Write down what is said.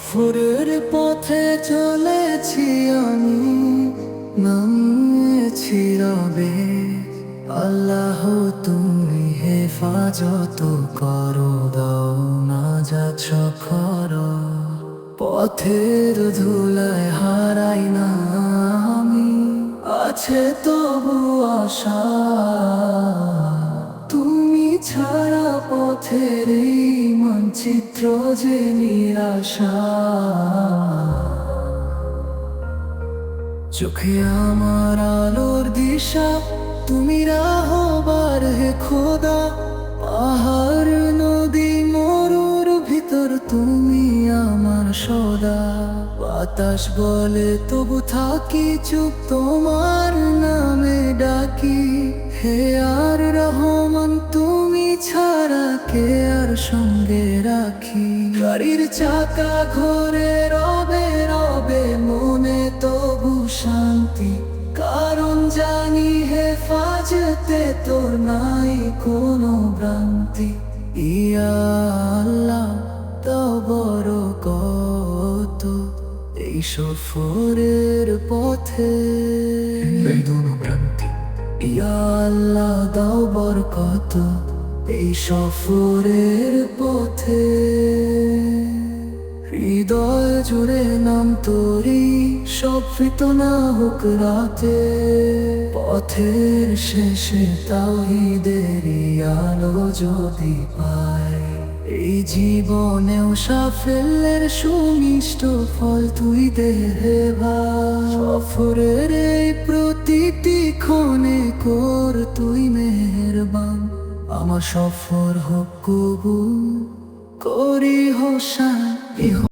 সফরের পথে চলেছি আমি, নামেছি রবে। আল্লাহ তুমি হেফাজত করো, দাও না যাচ্ছ খর। পথের ধুলায় হারাই না আমি, আছে তবু আশা। তুমি ছাড়া পথের এই মানচিত্র যে নিরাশা। চোখে আমার আলোর দিশা, তুমি রাহবার হে খোদা। পাহাড় নদী মরুর ভিতর তুমি আমার সদা। বাতাস বলে তবু থাকি চুপ, তোমার নামে ডাকি। হে আর রহমান, তুমি ছাড়া কে আর সঙ্গে রাখি। গাড়ির চাকা ঘোরে রবে রবে মনে তবু শান্তি, কারণ জানি হেফাজতে তোর নাই কোনো ভ্রান্তি। ইয়া আল্লাহ দাও বরকত এই সফরের পথে, ভ্রান্তি। ইয়া আল্লাহ দাও বরকত এই সফরের পথে। হৃদয় জুড়ে নাম তোরি, সব ফিতনা হোক রাতে। পথের শেষে তাওহীদেরই আলো যদি পাই, এই জীবনেও সাফল্যের সুমিষ্ট ফল তুই দে হে ভাই। সফরের এই প্রতিটি ক্ষণে কর তুই মেহেরবান, আমার সফর হোক কবুল, করি হোসান।